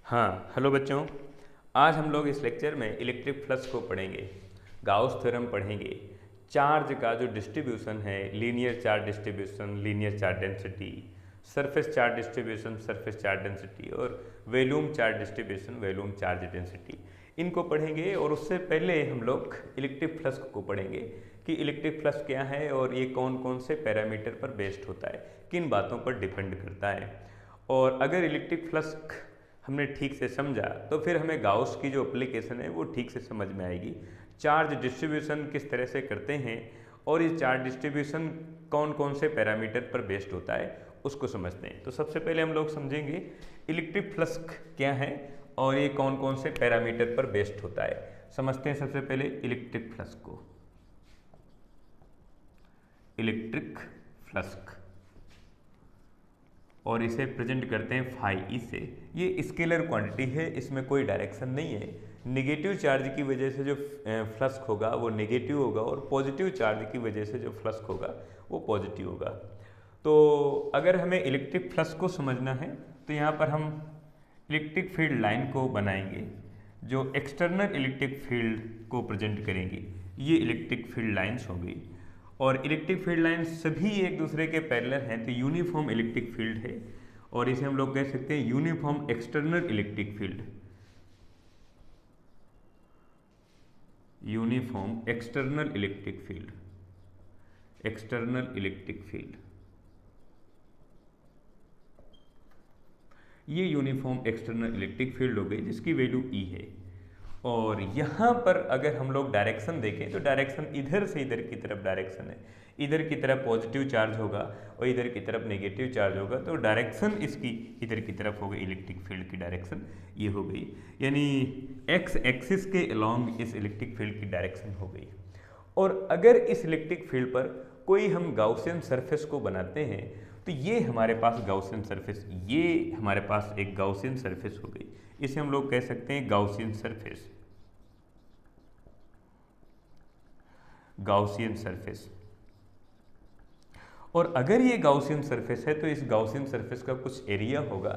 हाँ, हेलो बच्चों। आज हम लोग इस लेक्चर में इलेक्ट्रिक फ्लक्स को पढ़ेंगे, गाउस थ्योरम पढ़ेंगे, चार्ज का जो डिस्ट्रीब्यूशन है, linear charge distribution, linear charge density, surface charge distribution, surface charge density और volume charge distribution, volume charge density, इनको पढ़ेंगे। और उससे पहले हम लोग इलेक्ट्रिक फ्लक्स को पढ़ेंगे कि इलेक्ट्रिक फ्लक्स क्या है और ये कौन कौन से पैरामीटर पर बेस्ड होता है, किन बातों पर डिपेंड करता है। और अगर इलेक्ट्रिक फ्लक्स हमने ठीक से समझा तो फिर हमें गाउस की जो एप्लीकेशन है वो ठीक से समझ में आएगी। चार्ज डिस्ट्रीब्यूशन किस तरह से करते हैं और ये चार्ज डिस्ट्रीब्यूशन कौन कौन से पैरामीटर पर बेस्ड होता है उसको समझते हैं। तो सबसे पहले हम लोग समझेंगे इलेक्ट्रिक फ्लक्स क्या है और ये कौन कौन से पैरामीटर पर बेस्ड होता है। समझते हैं सबसे पहले इलेक्ट्रिक फ्लक्स को। इलेक्ट्रिक फ्लक्स और इसे प्रेजेंट करते हैं फाई ई से। ये स्केलर क्वांटिटी है, इसमें कोई डायरेक्शन नहीं है। नेगेटिव चार्ज की वजह से जो फ्लक्स होगा वो नेगेटिव होगा और पॉजिटिव चार्ज की वजह से जो फ्लक्स होगा वो पॉजिटिव होगा। तो अगर हमें इलेक्ट्रिक फ्लक्स को समझना है तो यहाँ पर हम इलेक्ट्रिक फील्ड लाइन को बनाएंगे जो एक्सटर्नल इलेक्ट्रिक फील्ड को प्रेजेंट करेंगी। ये इलेक्ट्रिक फील्ड लाइन्स हो गई और इलेक्ट्रिक फील्ड लाइन सभी एक दूसरे के पैरेलल हैं तो यूनिफॉर्म इलेक्ट्रिक फील्ड है और इसे हम लोग कह सकते हैं uniform external electric field. Uniform external electric field, external electric field, ये यूनिफॉर्म एक्सटर्नल इलेक्ट्रिक फील्ड हो गई जिसकी वैल्यू ई है। और यहाँ पर अगर हम लोग डायरेक्शन देखें तो डायरेक्शन इधर से इधर की तरफ डायरेक्शन है। इधर की तरफ पॉजिटिव चार्ज होगा और इधर की तरफ नेगेटिव चार्ज होगा, तो डायरेक्शन इसकी इधर की तरफ हो गई। इलेक्ट्रिक फील्ड की डायरेक्शन ये हो गई, यानी एक्स एक्सिस के अलोंग इस इलेक्ट्रिक फील्ड की डायरेक्शन हो गई। और अगर इस इलेक्ट्रिक फील्ड पर कोई हम गाउसियन सरफेस को बनाते हैं तो ये हमारे पास गाउसियन सरफेस, ये हमारे पास एक गाउसियन सरफेस हो गई। इसे हम लोग कह सकते हैं गाउसियन सरफेस, गाउसियन सरफेस। और अगर ये गाउसियन सरफेस है तो इस गाउसियन सरफेस का कुछ एरिया होगा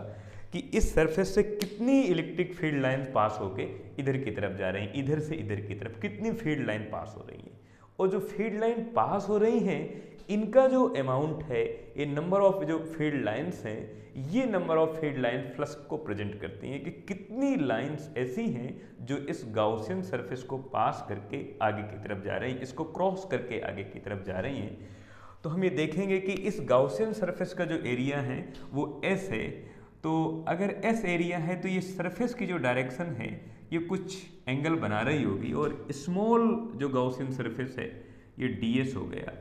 कि इस सरफेस से कितनी इलेक्ट्रिक फील्ड लाइन पास होके इधर की तरफ जा रही हैं, इधर से इधर की तरफ कितनी फील्ड लाइन पास हो रही है। और जो फील्ड लाइन पास हो रही हैं इनका जो अमाउंट है, ये नंबर ऑफ जो फील्ड लाइंस हैं, ये number of field line flux को प्रेजेंट करती हैं कि कितनी लाइंस ऐसी हैं जो इस गाउसियन सरफेस को पास करके आगे की तरफ जा रही हैं, इसको क्रॉस करके आगे की तरफ जा रही हैं। तो हम ये देखेंगे कि इस गाउसियन सरफेस का जो एरिया है वो एस है। तो अगर एस एरिया है तो ये सरफेस की जो डायरेक्शन है ये कुछ एंगल बना रही होगी और स्मॉल जो गाउसियन सरफेस है ये डी एस हो गया,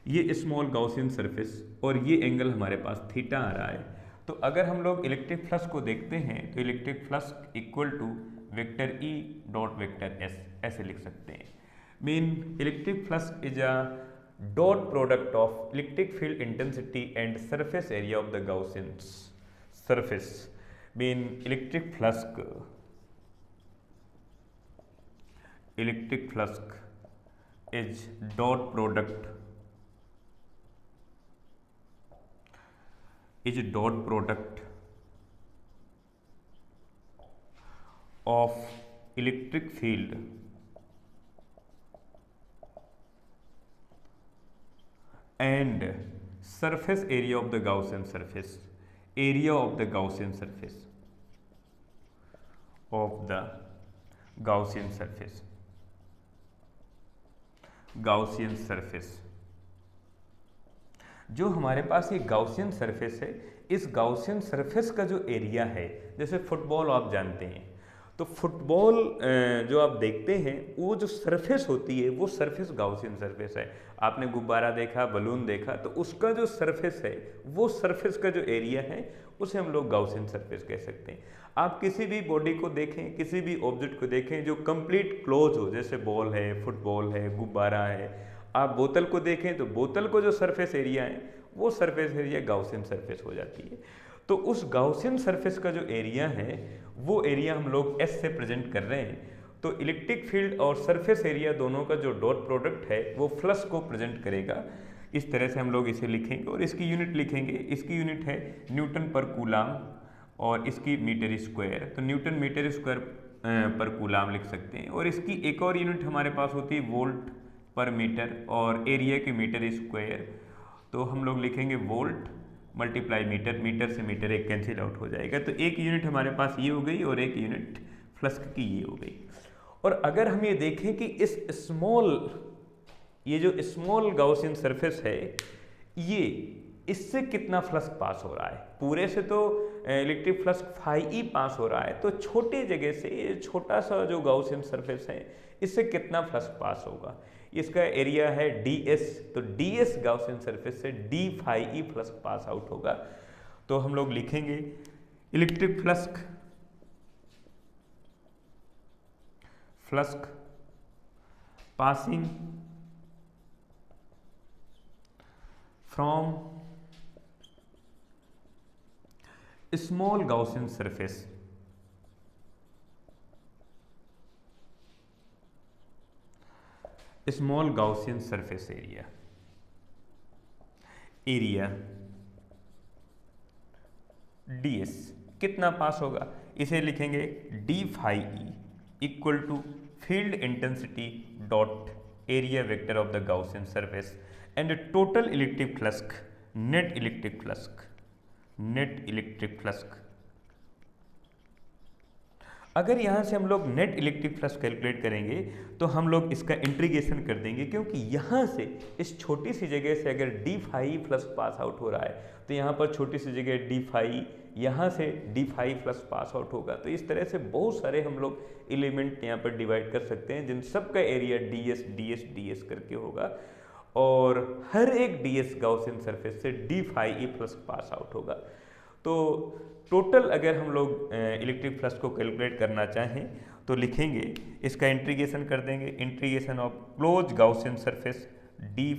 ये स्मॉल गाउसियन सरफेस, और ये एंगल हमारे पास थीटा आ रहा है। तो अगर हम लोग इलेक्ट्रिक फ्लक्स को देखते हैं तो electric flux equal to vector E dot vector S, ऐसे लिख सकते हैं। Mean electric flux is a dot product of electric field intensity and surface area of the Gaussian surface. Mean electric flux, electric flux is dot product, is a dot product of electric field and surface area of the Gaussian surface, area of the Gaussian surface, of the Gaussian surface, Gaussian surface। जो हमारे पास ये Gaussian surface है, इस Gaussian surface का जो area है, जैसे football आप जानते हैं तो फुटबॉल जो आप देखते हैं वो जो सरफेस होती है वो सरफेस गाउसियन सरफेस है। आपने गुब्बारा देखा, बलून देखा, तो उसका जो सरफेस है वो सरफेस का जो एरिया है उसे हम लोग गाउसियन सरफेस कह सकते हैं। आप किसी भी बॉडी को देखें, किसी भी ऑब्जेक्ट को देखें जो कंप्लीट क्लोज हो, जैसे बॉल है, फुटबॉल है, गुब्बारा है, आप बोतल को देखें तो बोतल को जो सरफेस एरिया है वो सरफेस एरिया गाउसियन सरफेस हो जाती है। तो उस गाउसियन सरफेस का जो एरिया है वो एरिया हम लोग एस से प्रेजेंट कर रहे हैं। तो इलेक्ट्रिक फील्ड और सरफेस एरिया दोनों का जो डॉट प्रोडक्ट है वो फ्लक्स को प्रेजेंट करेगा। इस तरह से हम लोग इसे लिखेंगे और इसकी यूनिट लिखेंगे। इसकी यूनिट है न्यूटन पर कूलाम और इसकी मीटर स्क्वायर, तो न्यूटन मीटर स्क्वायर पर कूलाम लिख सकते हैं। और इसकी एक और यूनिट हमारे पास होती है वोल्ट पर मीटर, और एरिया की मीटर स्क्वायर, तो हम लोग लिखेंगे वोल्ट मल्टीप्लाई मीटर, मीटर से मीटर एक कैंसिल आउट हो जाएगा। तो एक यूनिट हमारे पास ये हो गई और एक यूनिट फ्लक्स की ये हो गई। और अगर हम ये देखें कि ये जो स्मॉल गाउसियन सरफेस है, ये इससे कितना फ्लक्स पास हो रहा है, पूरे से तो इलेक्ट्रिक फ्लक्स फाई पास हो रहा है, तो छोटे जगह से ये छोटा सा जो गाउसियन सरफेस है इससे कितना फ्लक्स पास होगा। इसका एरिया है ds, तो ds गाउसियन सरफेस से d phi flux pass out होगा। तो हम लोग लिखेंगे electric flux passing from small Gaussian surface area ds कितना पास होगा, इसे लिखेंगे d phi equal to field intensity dot area vector of the Gaussian surface and total electric flux net electric flux. अगर यहाँ से हम लोग नेट इलेक्ट्रिक फ्लक्स कैलकुलेट करेंगे तो हम लोग इसका इंटीग्रेशन कर देंगे, क्योंकि यहाँ से इस छोटी सी जगह से अगर D phi flux pass out हो रहा है तो यहाँ पर छोटी सी जगह डी फाई, यहाँ से D phi flux pass out होगा। तो इस तरह से बहुत सारे हम लोग एलिमेंट यहाँ पर डिवाइड कर सकते हैं जिन सब का एरिया ds करके होगा, और हर एक ds गाउसियन सरफेस से D phi flux pass out होगा। तो टोटल अगर हम लोग इलेक्ट्रिक फ्लक्स को कैलकुलेट करना चाहें तो लिखेंगे, इसका इंटीग्रेशन कर देंगे, integration of close Gaussian surface d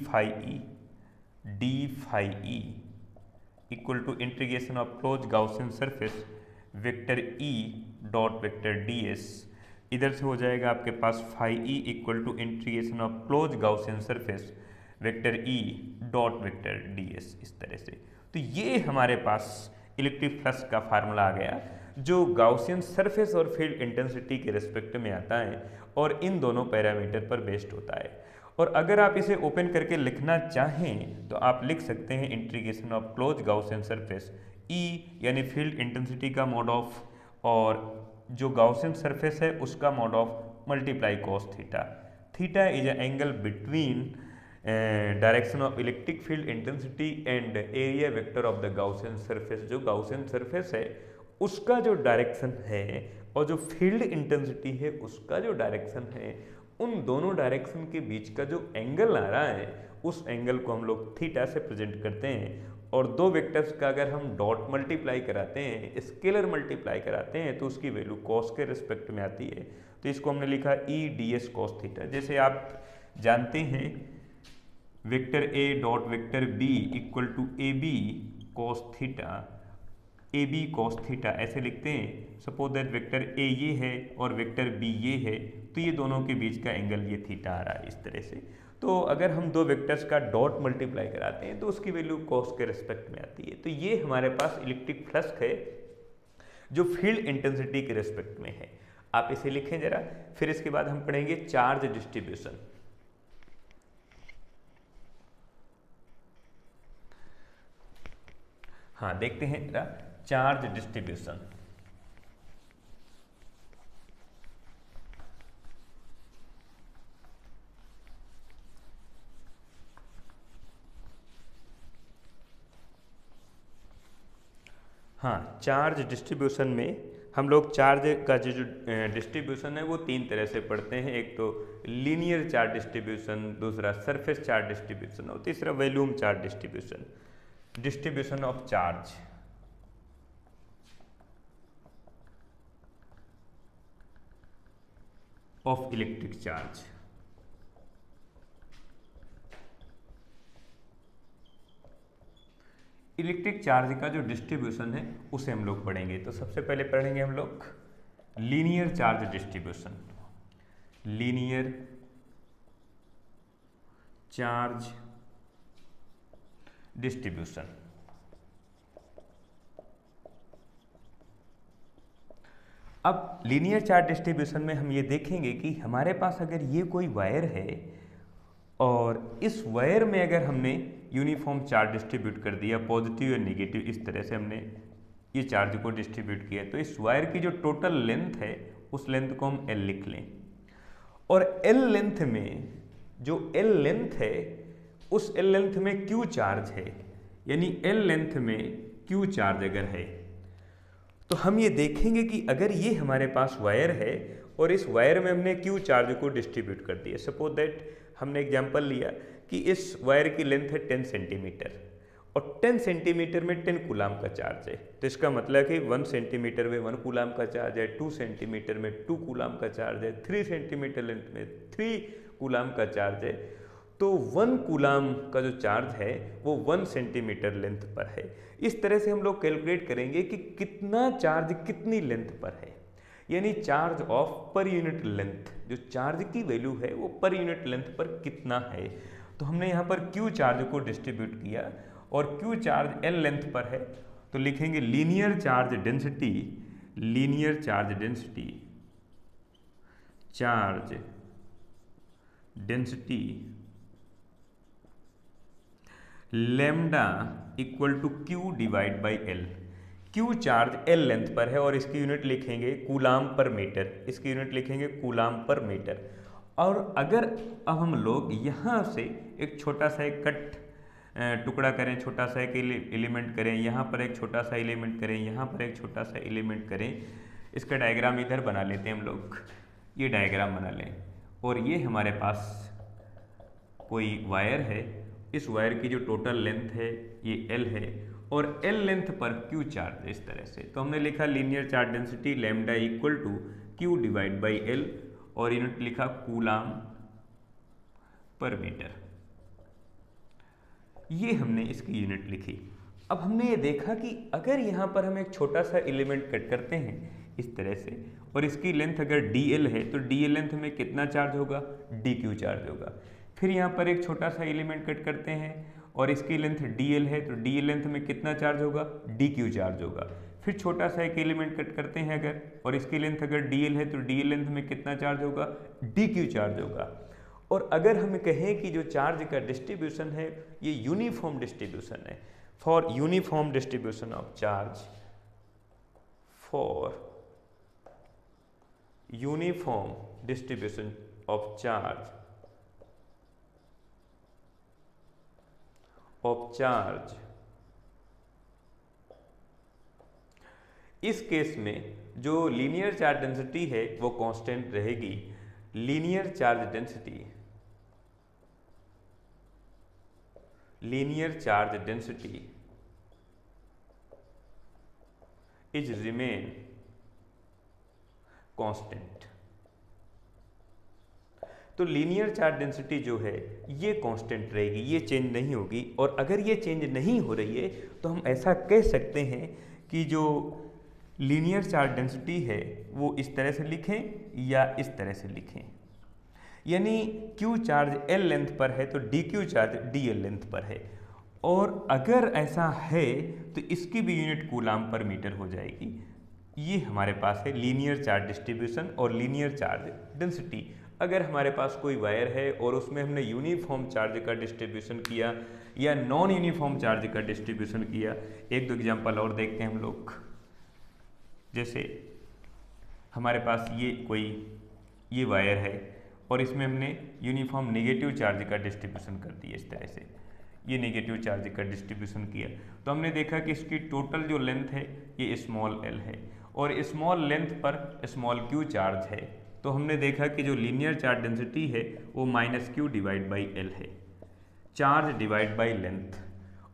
phi equal to integration of close Gaussian surface vector E dot vector ds। इधर से हो जाएगा आपके पास phi equal to integration of close Gaussian surface vector E dot vector ds, इस तरह से। तो ये हमारे पास इलेक्ट्रिक फ्लक्स का फार्मूला आ गया, जो गाउसियन सरफेस और फील्ड इंटेंसिटी के रिस्पेक्ट में आता है और इन दोनों पैरामीटर पर बेस्ड होता है। और अगर आप इसे ओपन करके लिखना चाहें तो आप लिख सकते हैं integration of close Gaussian surface E यानी फील्ड इंटेंसिटी का मॉड ऑफ, और जो गाउसियन सरफेस है उसका mod of multiply cos theta. Theta is a angle between direction of electric field intensity and area vector of the Gaussian surface. जो Gaussian surface है उसका जो डायरेक्शन है और जो फील्ड इंटेंसिटी है उसका जो डायरेक्शन है, उन दोनों डायरेक्शन के बीच का जो एंगल आ रहा है उस एंगल को हम लोग थीटा से प्रेजेंट करते हैं। और दो वेक्टर्स का अगर हम डॉट मल्टीप्लाई कराते हैं, स्केलर मल्टीप्लाई कराते हैं, तो उसकी वैल्यू कॉस के रिस्पेक्ट में आती है। तो इसको हमने लिखा E D S cos theta. जैसे आप जानते हैं vector A dot vector B equal to A B cos theta, ऐसे लिखते हैं। सपोज दैट वेक्टर ए ये है और वेक्टर बी ये है, तो ये दोनों के बीच का एंगल ये थीटा आ रहा है, इस तरह से। तो अगर हम दो वेक्टर्स का डॉट मल्टीप्लाई कराते हैं तो उसकी वैल्यू कॉस के रिस्पेक्ट में आती है। तो ये हमारे पास इलेक्ट्रिक फ्लक्स है जो फील्ड इंटेंसिटी के रिस्पेक्ट में है। आप इसे लिखें जरा, फिर इसके बाद हम पढ़ेंगे चार्ज डिस्ट्रीब्यूशन। हाँ, देखते हैं जरा चार्ज डिस्ट्रीब्यूशन। हाँ, चार्ज डिस्ट्रीब्यूशन में हम लोग चार्ज का जो डिस्ट्रीब्यूशन है वो तीन तरह से पढ़ते हैं। एक तो लीनियर चार्ज डिस्ट्रीब्यूशन, दूसरा सरफेस चार्ज डिस्ट्रीब्यूशन और तीसरा volume charge distribution. Distribution of charge, of electric charge. Electric charge का जो डिस्ट्रीब्यूशन है उसे हम लोग पढ़ेंगे। तो सबसे पहले पढ़ेंगे हम लोग linear charge distribution. Linear charge distribution. अब लीनियर चार्ज डिस्ट्रीब्यूशन में हम ये देखेंगे कि हमारे पास अगर ये कोई वायर है और इस वायर में अगर हमने यूनिफॉर्म चार्ज डिस्ट्रीब्यूट कर दिया, पॉजिटिव या नेगेटिव, इस तरह से हमने ये चार्ज को डिस्ट्रीब्यूट किया, तो इस वायर की जो टोटल लेंथ है उस लेंथ को हम L लिख लें। और L लेंथ में जो L लेंथ है उस L लेंथ में Q चार्ज है, यानी L लेंथ में Q चार्ज अगर है तो हम ये देखेंगे कि अगर ये हमारे पास वायर है और इस वायर में हमने Q चार्ज को डिस्ट्रीब्यूट कर दिया, सपोज दैट हमने एग्जांपल लिया कि इस वायर की लेंथ है 10 सेंटीमीटर और 10 सेंटीमीटर में 10 कूलाम का चार्ज है, तो इसका मतलब कि 1 सेंटीमीटर में 1 कूलाम का चार्ज है, 2 सेंटीमीटर में 2 कूलाम का चार्ज है, 3 सेंटीमीटर लेंथ में 3 कूलाम का चार्ज है। तो 1 कूलाम का जो चार्ज है वो 1 सेंटीमीटर लेंथ पर है। इस तरह से हम लोग कैलकुलेट करेंगे कि कितना चार्ज कितनी लेंथ पर है, यानी charge of per unit length, जो चार्ज की वैल्यू है वो पर यूनिट लेंथ पर कितना है। तो हमने यहाँ पर Q चार्ज को डिस्ट्रीब्यूट किया और Q चार्ज L लेंथ पर है, तो लिखेंगे linear charge density, linear charge density, charge density lambda equal to Q divide by L। Q charge L length पर है और इसकी यूनिट लिखेंगे कूलाम पर मीटर, इसकी यूनिट लिखेंगे कूलाम पर मीटर। और अगर अब हम लोग यहाँ से एक छोटा सा एक कट टुकड़ा करें, छोटा सा एक एलिमेंट करें, यहाँ पर एक छोटा सा एलिमेंट करें, यहाँ पर एक छोटा सा एलिमेंट करें, इसका डायग्राम इधर बना लेते हैं हम लोग, ये डायग्राम बना लें। और ये हमारे पास कोई वायर है, इस वायर की जो टोटल लेंथ है ये L है और L लेंथ पर Q चार्ज इस तरह से, तो हमने लिखा linear charge density lambda equal to Q divide by L और यूनिट लिखा कूलाम पर मीटर, ये हमने इसकी यूनिट लिखी। अब हमने ये देखा कि अगर यहाँ पर हम एक छोटा सा एलिमेंट कट करते हैं इस तरह से और इसकी लेंथ अगर dl है तो dl लेंथ में कितना चार्ज होगा, dq चार्ज होगा। फिर यहाँ पर एक छोटा सा एलिमेंट कट करते हैं और इसकी लेंथ dl है तो dl लेंथ में कितना चार्ज होगा, dq चार्ज होगा। फिर छोटा सा एक एलिमेंट कट करते हैं अगर और इसकी लेंथ अगर dl है तो dl लेंथ में कितना चार्ज होगा, dq चार्ज होगा। और अगर हम कहें कि जो चार्ज का डिस्ट्रीब्यूशन है ये यूनिफॉर्म डिस्ट्रीब्यूशन है, for uniform distribution of charge, for uniform distribution of charge इस केस में जो लीनियर चार्ज डेंसिटी है वो कांस्टेंट रहेगी। Linear charge density, linear charge density is remain constant. तो लीनियर चार्ज डेंसिटी जो है ये कांस्टेंट रहेगी, ये चेंज नहीं होगी। और अगर ये चेंज नहीं हो रही है तो हम ऐसा कह सकते हैं कि जो लीनियर चार्ज डेंसिटी है वो इस तरह से लिखें या इस तरह से लिखें, यानी Q चार्ज L लेंथ पर है तो dQ चार्ज DL लेंथ पर है। और अगर ऐसा है तो इसकी भी यूनिट कूलाम पर मीटर हो जाएगी। ये हमारे पास है लीनियर चार्ज डिस्ट्रीब्यूशन और लीनियर चार्ज डेंसिटी। अगर हमारे पास कोई वायर है और उसमें हमने यूनिफॉर्म चार्ज का डिस्ट्रीब्यूशन किया या नॉन यूनिफॉर्म चार्ज का डिस्ट्रीब्यूशन किया, एक दो एग्जांपल और देखते हैं हम लोग। जैसे हमारे पास ये वायर है और इसमें हमने यूनिफॉर्म नेगेटिव चार्ज का डिस्ट्रीब्यूशन कर दिया, इस तरह से ये नेगेटिव चार्ज का डिस्ट्रीब्यूशन किया, तो हमने देखा कि इसकी टोटल जो लेंथ है ये स्मॉल l है और स्मॉल लेंथ पर स्मॉल q चार्ज है। तो हमने देखा कि जो लीनियर चार्ज डेंसिटी है वो -q डिवाइड बाई l है, चार्ज डिवाइड बाई लेंथ।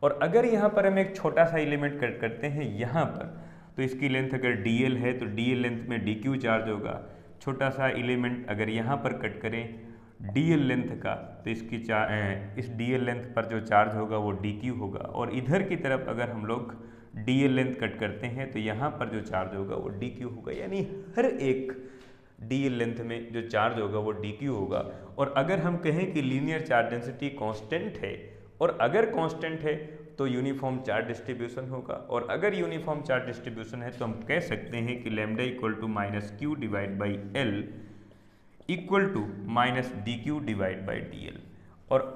और अगर यहाँ पर हम एक छोटा सा एलिमेंट कट करते हैं यहाँ पर, तो इसकी लेंथ अगर dl है तो dl लेंथ में dq चार्ज होगा। छोटा सा एलिमेंट अगर यहाँ पर कट करें dl लेंथ का, तो इस dl लेंथ पर जो चार्ज होगा वो dq होगा। और इधर की तरफ अगर हम लोग dl लेंथ कट करते हैं तो यहाँ पर जो चार्ज होगा वो dq होगा, यानी हर एक dl लेंथ में जो चार्ज होगा वो dq होगा। और अगर हम कहें कि लीनियर चार्ज डेंसिटी कांस्टेंट है, और अगर कांस्टेंट है तो यूनिफॉर्म चार्ज डिस्ट्रीब्यूशन होगा, और अगर यूनिफॉर्म चार्ज डिस्ट्रीब्यूशन है तो हम कह सकते हैं कि lambda equal to minus Q divide by L equal to minus D Q divide by D L. और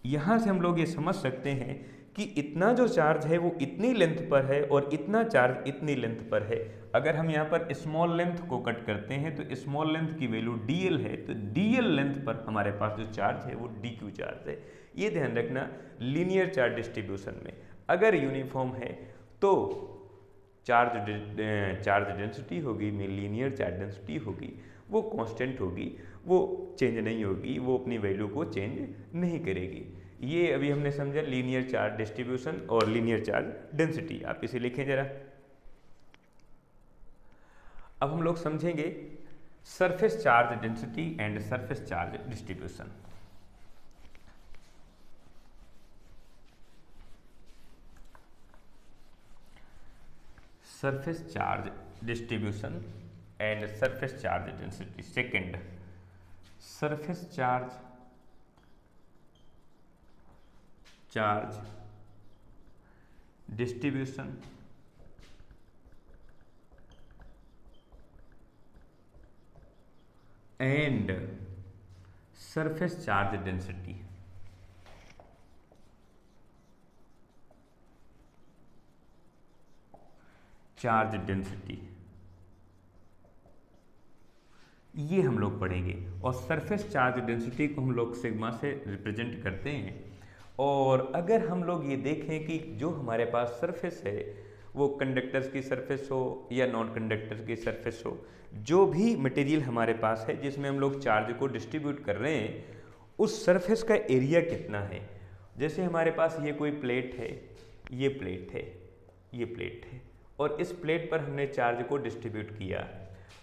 यहाँ से हम लोग ये समझ सकते हैं कि इतना जो चार्ज है वो इतनी लेंथ पर है और इतना चार्ज इतनी लेंथ पर है। अगर हम यहाँ पर स्मॉल लेंथ को कट करते हैं तो स्मॉल लेंथ की वैल्यू dl है, तो dl लेंथ पर हमारे पास जो चार्ज है वो dq चार्ज है। ये ध्यान रखना लीनियर चार्ज डिस्ट्रीब्यूशन में। अगर यूनिफॉर्म है तो चार्ज डेंसिटी होगी में लीनियर चार्ज डेंसिटी होगी, वो कांस्टेंट होगी, वो चेंज नहीं होगी, वो अपनी वैल्यू को चेंज नहीं करेगी। ये अभी हमने समझा लीनियर चार्ज डिस्ट्रीब्यूशन और लीनियर चार्ज डेंसिटी। आप इसे लिखें जरा। अब हम लोग समझेंगे surface charge density and surface charge distribution. Surface charge distribution and surface charge density. Second, surface charge distribution and surface charge density. Charge density ये हम लोग पढ़ेंगे, और सरफेस चार्ज डेंसिटी को हम लोग सिग्मा से रिप्रेजेंट करते हैं। और अगर हम लोग ये देखें कि जो हमारे पास सरफेस है वो कंडक्टर्स की सरफेस हो या नॉन कंडक्टर की सरफेस हो, जो भी मटेरियल हमारे पास है जिसमें हम लोग चार्ज को डिस्ट्रीब्यूट कर रहे हैं, उस सरफेस का एरिया कितना है। जैसे हमारे पास ये कोई प्लेट है, ये प्लेट है, ये प्लेट है, और इस प्लेट पर हमने चार्ज को डिस्ट्रीब्यूट किया,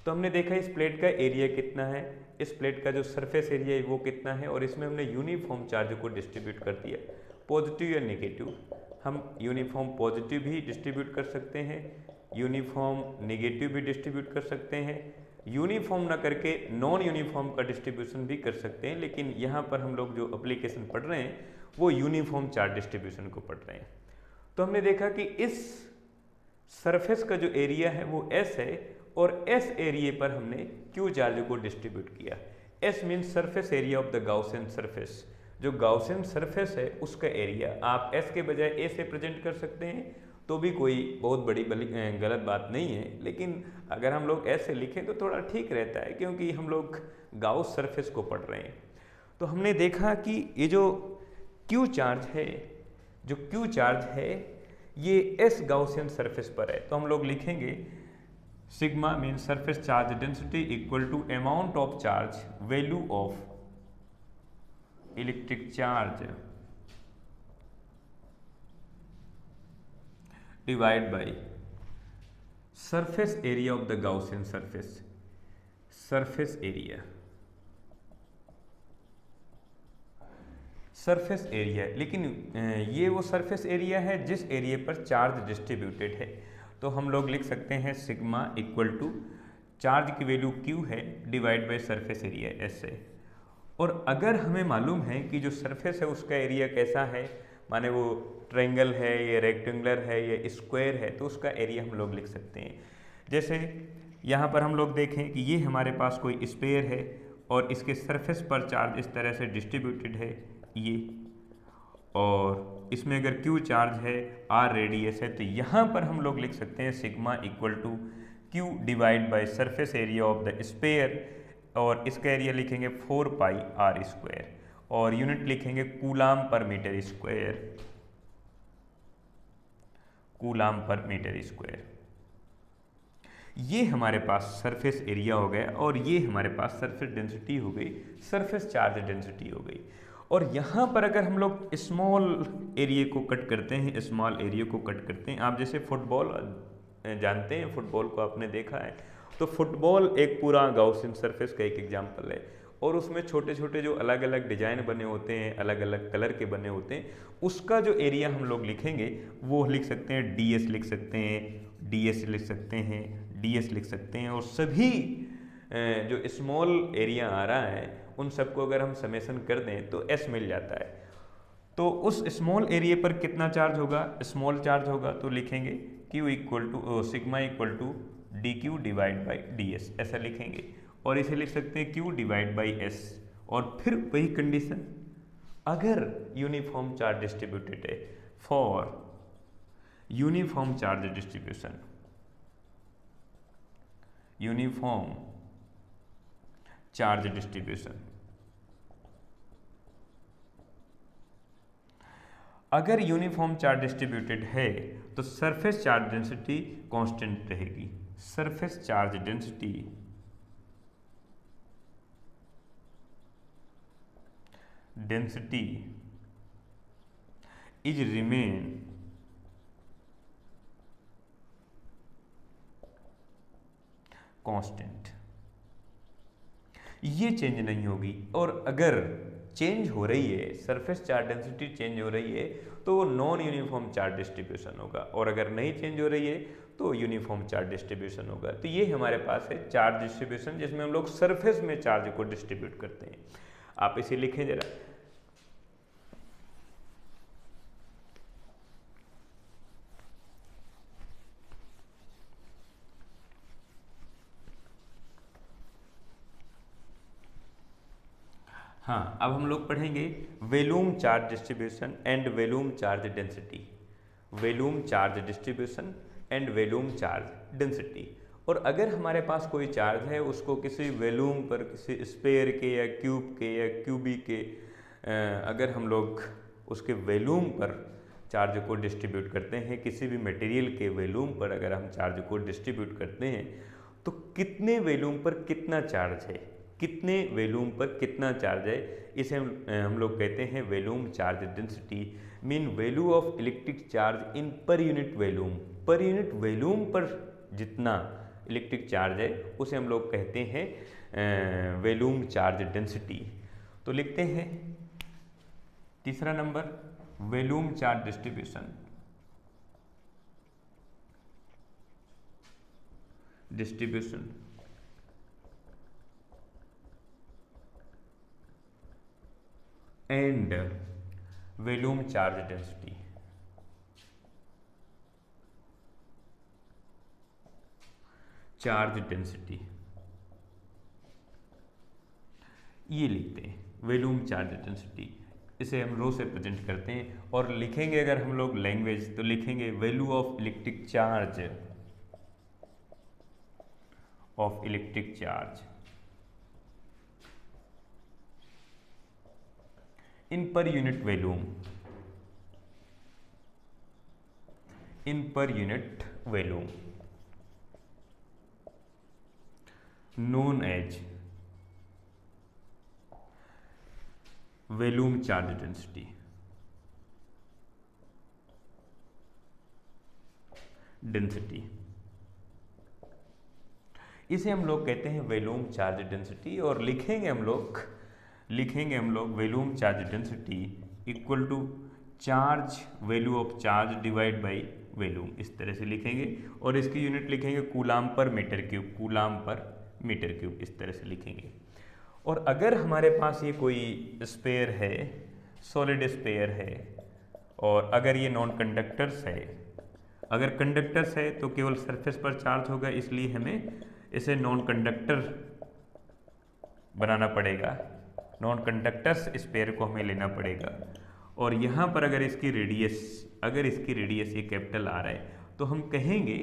तो हमने देखा इस प्लेट का एरिया कितना है, इस प्लेट का जो सरफेस एरिया है वो कितना है, और इसमें हमने यूनिफॉर्म चार्ज को डिस्ट्रीब्यूट कर दिया, पॉजिटिव या नेगेटिव। हम यूनिफॉर्म पॉजिटिव भी डिस्ट्रीब्यूट कर सकते हैं, यूनिफॉर्म नेगेटिव भी डिस्ट्रीब्यूट कर सकते हैं, यूनिफॉर्म ना करके नॉन यूनिफॉर्म का डिस्ट्रीब्यूशन भी कर सकते हैं। लेकिन यहाँ पर हम लोग जो एप्लीकेशन पढ़ रहे हैं वो यूनिफॉर्म चार्ज डिस्ट्रीब्यूशन को पढ़ रहे हैं। तो हमने देखा कि इस सरफेस का जो एरिया है वो S है, और S एरिया पर हमने Q चार्ज को डिस्ट्रीब्यूट किया। S means surface area of the Gaussian surface. जो गाउसियन सरफेस है उसका एरिया आप S के बजाय A से प्रेजेंट कर सकते हैं, तो भी कोई बहुत बड़ी गलत बात नहीं है। लेकिन अगर हम लोग S से लिखें तो थोड़ा ठीक रहता है, क्योंकि हम लोग गाउस सरफेस को पढ़ रहे हैं। तो हमने देखा कि ये जो Q चार्ज है, जो Q चार्ज है ये S गाउसियन सरफेस पर है, तो हम लोग लिखेंगे sigma mean surface charge density equal to amount of charge, value of electric charge divide by surface area of the Gaussian surface. Surface area, surface area, लेकिन ये वो सरफेस एरिया है जिस एरिया पर चार्ज डिस्ट्रीब्यूटेड है। तो हम लोग लिख सकते हैं सिग्मा इक्वल टू चार्ज की वैल्यू Q है divide by surface area S है। और अगर हमें मालूम है कि जो सरफेस है उसका एरिया कैसा है, माने वो ट्रायंगल है या रेक्टेंगुलर है या स्क्वायर है, तो उसका एरिया हम लोग लिख सकते हैं। जैसे यहाँ पर हम लोग देखें कि ये हमारे पास कोई स्फीयर है और इसके सरफेस पर चार्ज इस तरह से डिस्ट्रीब्यूटेड है ये, और इसमें अगर Q चार्ज है, R रेडियस है, तो यहाँ पर हम लोग लिख सकते हैं sigma equal to Q divide by surface area of the sphere, और इसका एरिया लिखेंगे 4 पाई R स्क्वायर, और यूनिट लिखेंगे coulomb per metre square, coulomb per metre square. ये हमारे पास सरफेस एरिया हो गया, और ये हमारे पास सरफेस डेंसिटी हो गई, सरफेस चार्ज डेंसिटी हो गई। और यहाँ पर अगर हम लोग स्मॉल एरिया को कट करते हैं, स्मॉल एरिया को कट करते हैं, आप जैसे फुटबॉल जानते हैं, फुटबॉल को आपने देखा है, तो फुटबॉल एक पूरा गाउसियन सरफेस का एक एग्जांपल है, और उसमें छोटे छोटे जो अलग अलग डिजाइन बने होते हैं, अलग अलग कलर के बने होते हैं, उसका जो एरिया हम लोग लिखेंगे वो लिख सकते हैं DS लिख सकते हैं, DS लिख सकते हैं, DS लिख सकते हैं, और सभी जो स्मॉल एरिया आ रहा है उन सबको अगर हम समेसन कर दें तो S मिल जाता है। तो उस स्मॉल एरिया पर कितना चार्ज होगा, स्मॉल चार्ज होगा, तो लिखेंगे Q equal to sigma equal to D Q divide by D S, ऐसा लिखेंगे। और इसे लिख सकते हैं Q डिवाइड बाई एस। और फिर वही कंडीशन, अगर यूनिफॉर्म चार्ज डिस्ट्रीब्यूटेड है, for uniform charge distribution, uniform charge distribution, अगर यूनिफॉर्म चार्ज डिस्ट्रीब्यूटेड है तो सरफेस चार्ज डेंसिटी कांस्टेंट रहेगी। Surface charge density is remain constant, ये चेंज नहीं होगी। और अगर चेंज हो रही है, सरफेस चार्ज डेंसिटी चेंज हो रही है, तो नॉन यूनिफॉर्म चार्ज डिस्ट्रीब्यूशन होगा। और अगर नहीं चेंज हो रही है तो यूनिफॉर्म चार्ज डिस्ट्रीब्यूशन होगा। तो ये हमारे पास है चार्ज डिस्ट्रीब्यूशन, जिसमें हम लोग सरफेस में चार्ज को डिस्ट्रीब्यूट करते हैं। आप इसे लिखें जरा। हाँ, अब हम लोग पढ़ेंगे volume charge distribution and volume charge density. Volume charge distribution and volume charge density. और अगर हमारे पास कोई चार्ज है, उसको किसी वॉल्यूम पर, किसी स्फीयर के या क्यूब के या क्यूबिक के, अगर हम लोग उसके वॉल्यूम पर चार्ज को डिस्ट्रीब्यूट करते हैं, किसी भी मटेरियल के वॉल्यूम पर अगर हम चार्ज को डिस्ट्रीब्यूट करते हैं, तो कितने वॉल्यूम पर कितना चार्ज है, कितने वॉल्यूम पर कितना चार्ज है, इसे हम लोग कहते हैं volume charge density. Mean value of electric charge in per unit volume. Per unit volume पर जितना इलेक्ट्रिक चार्ज है उसे हम लोग कहते हैं वॉल्यूम चार्ज डेंसिटी। तो लिखते हैं तीसरा number, volume charge distribution. And volume charge density. Charge density ये लिखते हैं वॉल्यूम चार्ज डेंसिटी। इसे हम रो से प्रेजेंट करते हैं। और लिखेंगे अगर हम लोग लैंग्वेज, तो लिखेंगे value of electric charge, of electric charge in per unit volume, in per unit volume, known as volume charge density. इसे हम लोग कहते हैं वॉल्यूम चार्ज डेंसिटी। और लिखेंगे हम लोग volume charge density equal to charge value of charge divide by volume, इस तरह से लिखेंगे। और इसकी यूनिट लिखेंगे coulomb per metre cube, coulomb per metre cube, इस तरह से लिखेंगे। और अगर हमारे पास ये कोई स्फीयर है, सॉलिड स्फीयर है, और अगर ये नॉन कंडक्टर्स है, अगर कंडक्टर्स है तो केवल सरफेस पर चार्ज होगा, इसलिए हमें इसे नॉन कंडक्टर बनाना पड़ेगा। नॉन कंडक्टर्स स्फीयर को हमें लेना पड़ेगा। और यहाँ पर अगर इसकी रेडियस ये कैपिटल आर है, तो हम कहेंगे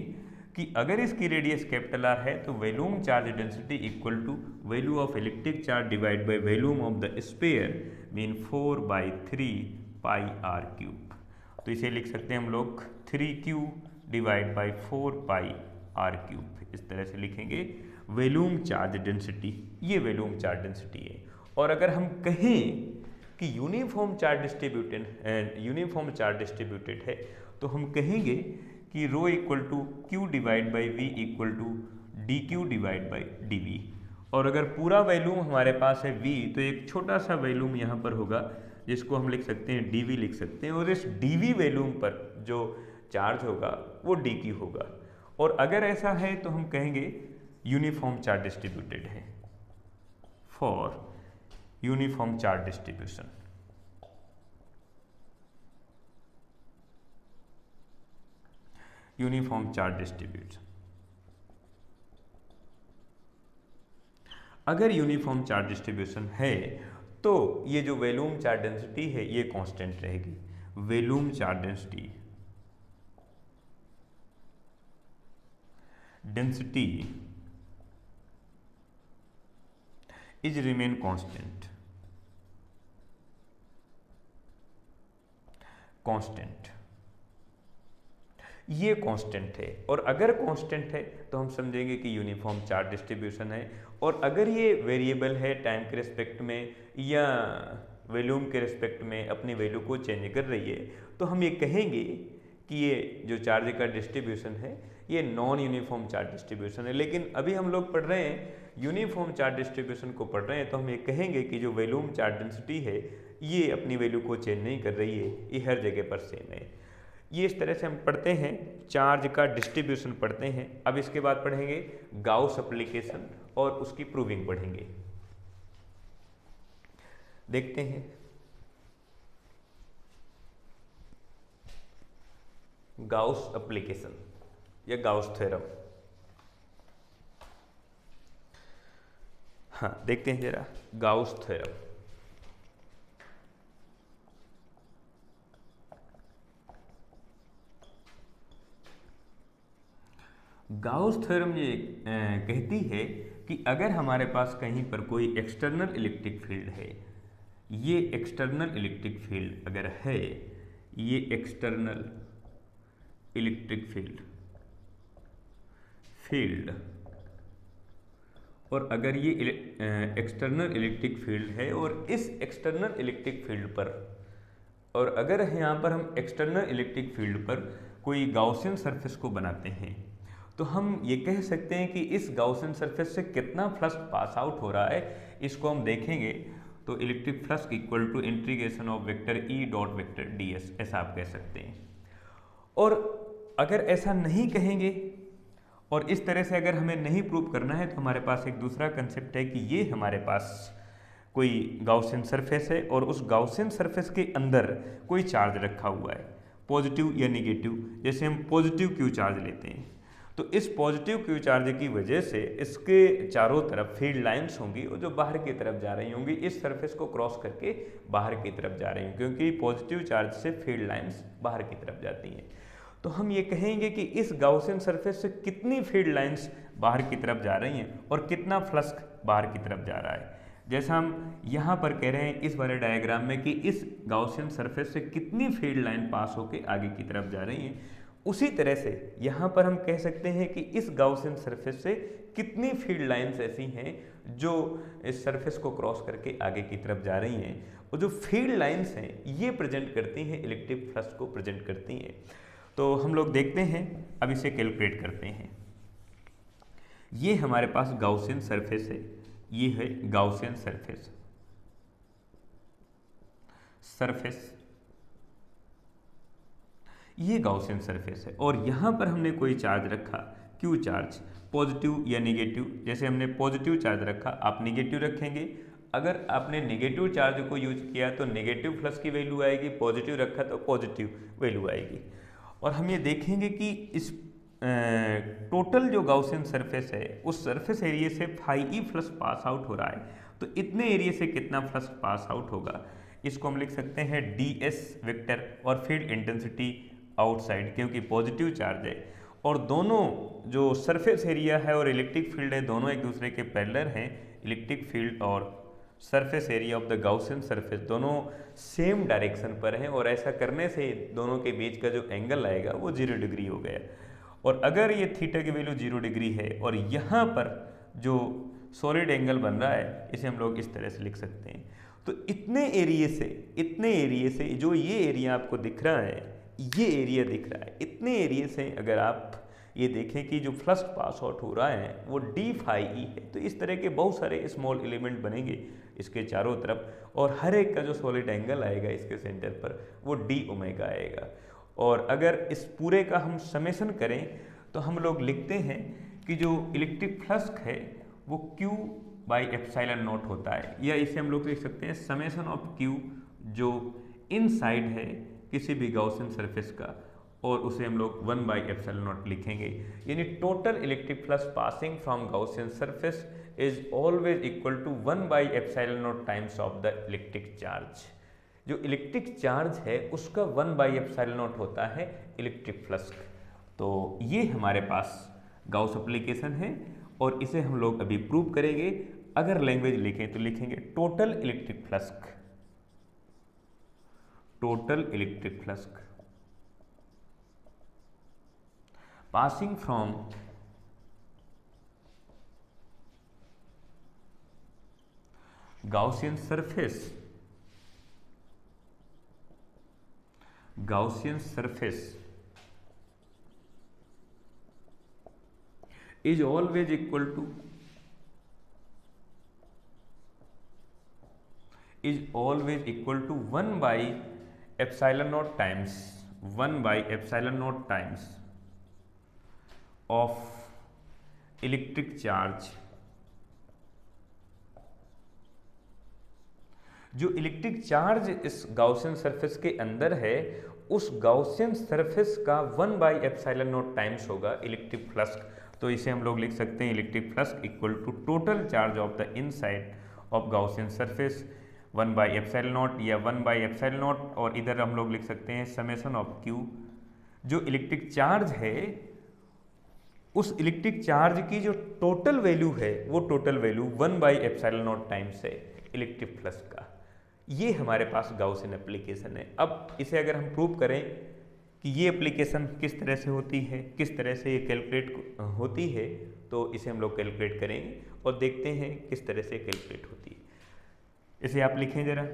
कि अगर इसकी रेडियस कैपिटल आर है तो volume charge density equal to value of electric charge divide by volume of the sphere, mean 4/3 pi R cube. तो इसे लिख सकते हैं हम लोग 3Q divide by 4 pi R cube, इस तरह से लिखेंगे वॉल्यूम चार्ज डेंसिटी। ये वॉल्यूम चार्ज डेंसिटी है। और अगर हम कहें कि यूनिफॉर्म चार्ज डिस्ट्रीब्यूटेड है, तो हम कहेंगे कि rho equal to Q divide by V equal to DQ divide by DV। और अगर पूरा वॉल्यूम हमारे पास है V, तो एक छोटा सा वॉल्यूम यहाँ पर होगा जिसको हम लिख सकते हैं DV लिख सकते हैं। और इस DV वॉल्यूम पर जो चार्ज होगा वो DQ होगा। और अगर ऐसा है तो हम कहेंगे यूनिफॉर्म चार्ज डिस्ट्रीब्यूटेड है, for uniform charge distribution. Uniform charge distribution. अगर यूनिफॉर्म चार्ज डिस्ट्रीब्यूशन है तो ये जो वॉल्यूम चार्ज डेंसिटी है ये कांस्टेंट रहेगी। Volume charge density is remain constant. ये कांस्टेंट है, और अगर कांस्टेंट है तो हम समझेंगे कि यूनिफॉर्म चार्ज डिस्ट्रीब्यूशन है। और अगर ये वेरिएबल है टाइम के रिस्पेक्ट में या वॉल्यूम के रिस्पेक्ट में अपनी वैल्यू को चेंज कर रही है, तो हम ये कहेंगे कि ये जो चार्ज का डिस्ट्रीब्यूशन है ये नॉन यूनिफॉर्म चार्ज डिस्ट्रीब्यूशन है। लेकिन अभी हम लोग पढ़ रहे हैं यूनिफॉर्म चार्ज डिस्ट्रीब्यूशन को पढ़ रहे हैं, तो हम ये कहेंगे कि जो वॉल्यूम चार्ज डेंसिटी है ये अपनी वैल्यू को चेंज नहीं कर रही है, ये हर जगह पर सेम है। ये इस तरह से हम पढ़ते हैं, चार्ज का डिस्ट्रीब्यूशन पढ़ते हैं। अब इसके बाद पढ़ेंगे गाउस एप्लीकेशन और उसकी प्रूविंग पढ़ेंगे। देखते हैं गाउस एप्लीकेशन या गाउस थ्योरम। हाँ, देखते हैं जरा गाउस थ्योरम। गाउस थ्योरम ये कहती है कि अगर हमारे पास कहीं पर कोई एक्सटर्नल इलेक्ट्रिक फील्ड है, ये एक्सटर्नल इलेक्ट्रिक फील्ड अगर है, ये एक्सटर्नल इलेक्ट्रिक फील्ड और अगर ये एक्सटर्नल इलेक्ट्रिक फील्ड है और इस एक्सटर्नल इलेक्ट्रिक फील्ड पर, और अगर यहाँ पर हम एक्सटर्नल इलेक्ट्रिक फील्ड पर कोई गाउसियन सरफेस को बनाते हैं, तो हम ये कह सकते हैं कि इस गाउसियन सरफेस से कितना फ्लक्स पास आउट हो रहा है, इसको हम देखेंगे तो electric flux equal to integration of vector E dot vector D S, ऐसा आप कह सकते हैं। और अगर ऐसा नहीं कहेंगे और इस तरह से अगर हमें नहीं प्रूव करना है, तो हमारे पास एक दूसरा कंसेप्ट है कि ये हमारे पास कोई गाउसियन सरफेस है और उस गाउसियन सरफेस के अंदर कोई चार्ज रखा हुआ है, पॉजिटिव या निगेटिव। जैसे हम पॉजिटिव क्यू चार्ज लेते हैं, तो इस पॉजिटिव क्यू चार्ज की वजह से इसके चारों तरफ फील्ड लाइंस होंगी और जो बाहर की तरफ जा रही होंगी, इस सरफेस को क्रॉस करके बाहर की तरफ जा रही होंगी, क्योंकि पॉजिटिव चार्ज से फील्ड लाइंस बाहर की तरफ जाती हैं। तो हम ये कहेंगे कि इस गाउसियन सरफेस से कितनी फील्ड लाइंस बाहर की तरफ जा रही हैं और कितना फ्लक्स बाहर की तरफ जा रहा है। जैसा हम यहाँ पर कह रहे हैं इस वाले डायग्राम में कि इस गाउसियन सरफेस से कितनी फील्ड लाइन पास होकर आगे की तरफ जा रही हैं, उसी तरह से यहाँ पर हम कह सकते हैं कि इस गाउसियन सरफेस से कितनी फील्ड लाइंस ऐसी हैं जो इस सरफेस को क्रॉस करके आगे की तरफ जा रही हैं, और जो फील्ड लाइंस हैं ये प्रेजेंट करती हैं, इलेक्ट्रिक फ्लक्स को प्रेजेंट करती हैं। तो हम लोग देखते हैं, अब इसे कैलकुलेट करते हैं। ये हमारे पास गाउसियन सरफेस है, ये है गाउसियन सरफेस, ये गाउसियन सरफेस है और यहाँ पर हमने कोई चार्ज रखा, क्यू चार्ज, पॉजिटिव या नेगेटिव। जैसे हमने पॉजिटिव चार्ज रखा, आप नेगेटिव रखेंगे। अगर आपने नेगेटिव चार्ज को यूज किया तो नेगेटिव फ्लक्स की वैल्यू आएगी, पॉजिटिव रखा तो पॉजिटिव वैल्यू आएगी। और हम ये देखेंगे कि इस टोटल जो गाउसियन सरफेस है उस सरफेस एरिया से phi E flux pass out हो रहा है, तो इतने एरिया से कितना फ्लक्स पास आउट होगा, इसको हम लिख सकते हैं डी एस वेक्टर और फील्ड इंटेंसिटी आउटसाइड, क्योंकि पॉजिटिव चार्ज है और दोनों जो सरफेस एरिया है और इलेक्ट्रिक फील्ड है दोनों एक दूसरे के पैरेलल हैं। इलेक्ट्रिक फील्ड और surface area of the Gaussian surface दोनों सेम डायरेक्शन पर हैं और ऐसा करने से दोनों के बीच का जो एंगल आएगा वो 0 डिग्री हो गया। और अगर ये थीटा की वैल्यू 0 डिग्री है और यहाँ पर जो सॉलिड एंगल बन रहा है इसे हम लोग इस तरह से लिख सकते हैं। तो इतने एरिया से जो ये एरिया आपको दिख रहा है, ये एरिया दिख रहा है, इतने एरिया से अगर आप ये देखें कि जो फ्लक्स पास आउट हो रहा है वो डी फाई ई है, तो इस तरह के बहुत सारे स्मॉल एलिमेंट बनेंगे इसके चारों तरफ और हर एक का जो सॉलिड एंगल आएगा इसके सेंटर पर वो डी ओमेगा आएगा। और अगर इस पूरे का हम समेशन करें तो हम लोग लिखते हैं कि जो इलेक्ट्रिक फ्लक्स है वो Q बाई एप्सिलॉन नॉट होता है, या इसे हम लोग लिख सकते हैं समेशन ऑफ Q जो इनसाइड है किसी भी गाउसियन सरफेस का और उसे हम लोग 1/ε0 लिखेंगे। यानी total electric flux passing from Gaussian surface is always equal to 1/ε0 times of the electric charge. जो इलेक्ट्रिक चार्ज है उसका 1/ε0 होता है इलेक्ट्रिक फ्लक्स। तो ये हमारे पास गाउस एप्लीकेशन है और इसे हम लोग अभी प्रूव करेंगे। अगर लैंग्वेज लिखें तो लिखेंगे total electric flux, total electric flux passing from Gaussian surface is always equal to 1/ε0 times 1/ε0 times of electric charge. जो इलेक्ट्रिक चार्ज इस गाउसियन सरफेस के अंदर है उस गाउसियन सरफेस का 1/ε0 टाइम्स होगा इलेक्ट्रिक फ्लक्स। तो इसे हम लोग लिख सकते हैं electric flux equal to total charge of the inside of Gaussian surface 1/ε0 या 1/ε0, और इधर हम लोग लिख सकते हैं समेशन ऑफ क्यू। जो इलेक्ट्रिक चार्ज है उस इलेक्ट्रिक चार्ज की जो टोटल वैल्यू है वो टोटल वैल्यू 1/ε0 टाइम्स है इलेक्ट्रिक फ्लक्स का। ये हमारे पास गाउसियन एप्लीकेशन है। अब इसे अगर हम प्रूव करें कि ये एप्लीकेशन किस तरह से होती है, किस तरह से ये कैलकुलेट होती है, तो इसे हम लोग कैलकुलेट करेंगे और देखते हैं किस तरह से कैलकुलेट होती है। इसे आप लिखें जरा।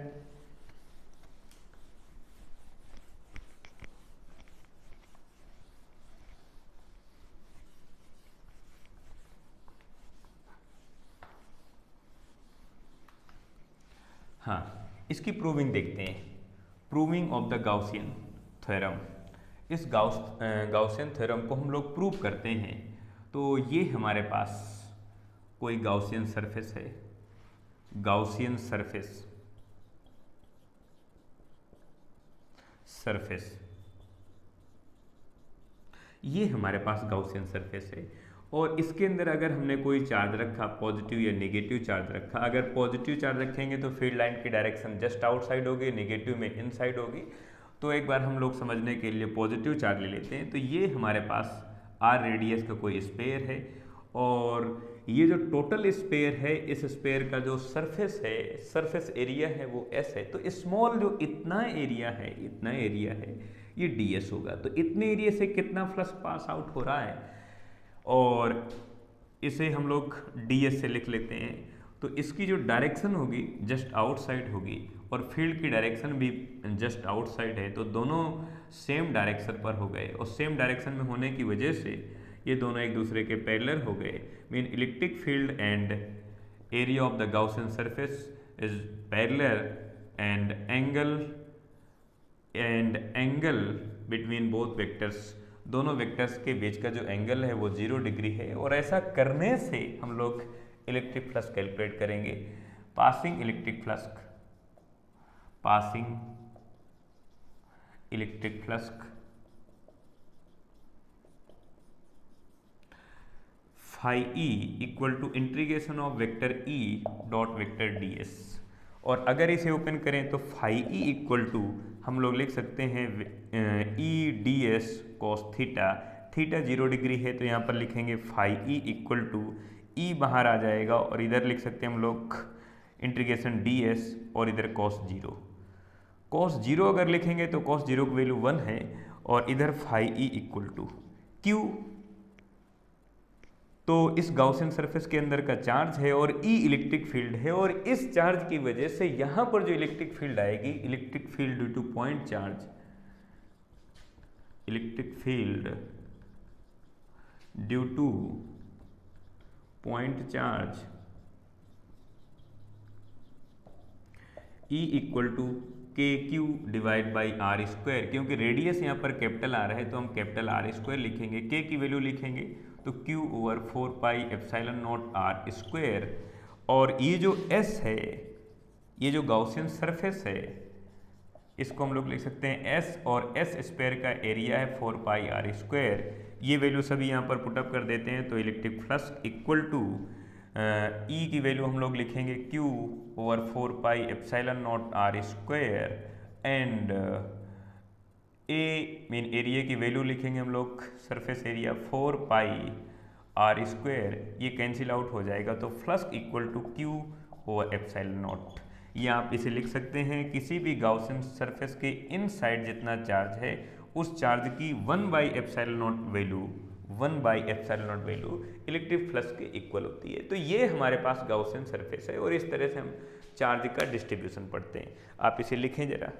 हाँ, इसकी प्रूविंग देखते हैं। Proving of the Gaussian theorem. इस गाउसियन थ्योरम को हम लोग प्रूव करते हैं। तो ये हमारे पास कोई गाउसियन सरफेस है, गाउसियन सरफेस ये हमारे पास गाउसियन सरफेस है और इसके अंदर अगर हमने कोई चार्ज रखा, पॉजिटिव या नेगेटिव चार्ज रखा, अगर पॉजिटिव चार्ज रखेंगे तो फील्ड लाइन की डायरेक्शन जस्ट आउटसाइड होगी, नेगेटिव में इनसाइड होगी। तो एक बार हम लोग समझने के लिए पॉजिटिव चार्ज ले लेते हैं। तो ये हमारे पास आर रेडियस का कोई स्फीयर है और ये जो टोटल स्फीयर है, इस स्फीयर का जो सरफेस है, सरफेस एरिया है वो एस है। तो स्मॉल जो इतना एरिया है ये ds होगा। तो इतने एरिया से कितना फ्लक्स पास आउट हो रहा है और इसे हम लोग ds से लिख लेते हैं। तो इसकी जो डायरेक्शन होगी जस्ट आउटसाइड होगी और फील्ड की डायरेक्शन भी जस्ट आउटसाइड है। तो दोनों सेम डायरेक्शन पर हो गए और सेम डायरेक्शन में होने की वजह से ये दोनों एक दूसरे के पैरेलल हो गए। Mean electric field and area of the Gaussian surface is parallel and angle between both vectors, दोनों वेक्टर्स के बीच का जो एंगल है वो 0 डिग्री है। और ऐसा करने से हम लोग इलेक्ट्रिक फ्लक्स कैलकुलेट करेंगे। Passing electric flux phi E equal to integration of vector E dot vector ds। और अगर इसे ओपन करें तो फाई ई इक्वल टू हम लोग लिख सकते हैं ई ds cos theta. Theta 0 degree है तो यहाँ पर लिखेंगे फाई ई इक्वल टू ई बाहर आ जाएगा और इधर लिख सकते हैं हम लोग इंटीग्रेशन ds और इधर cos 0 अगर लिखेंगे तो cos 0 की वैल्यू 1 है और इधर phi E equal to q। तो इस गाउसियन सरफेस के अंदर का चार्ज है और E इलेक्ट्रिक फील्ड है और इस चार्ज की वजह से यहां पर जो इलेक्ट्रिक फील्ड आएगी, electric field due to point charge, electric field due to point charge E equal to KQ divide by R square. क्योंकि रेडियस यहाँ पर कैपिटल आर है तो हम कैपिटल आर स्क्वायर लिखेंगे, K की वैल्यू लिखेंगे तो Q ओवर 4πε0 आर स्क्वायर। और ये जो S है, ये जो गाउसियन सरफेस है, इसको हम लोग लिख सकते हैं S, और S स्क्वायर का एरिया है 4πr²। ये वैल्यू सभी यहाँ पर पुटअप कर देते हैं, तो electric flux equal to E की वैल्यू हम लोग लिखेंगे Q/4πε0r², and A mean area की वैल्यू लिखेंगे हम लोग, सरफेस एरिया 4πr²। ये कैंसिल आउट हो जाएगा, तो फ्लक्स इक्वल टू Q/ε0। ये आप इसे लिख सकते हैं, किसी भी गाउसियन सरफेस के इन साइड जितना चार्ज है उस चार्ज की 1/ε0 वैल्यू इलेक्ट्रिक फ्लक्स के इक्वल होती है। तो ये हमारे पास गाउसियन सरफेस है, और इस तरह से हम चार्ज का डिस्ट्रीब्यूशन पढ़ते हैं। आप इसे लिखें जरा।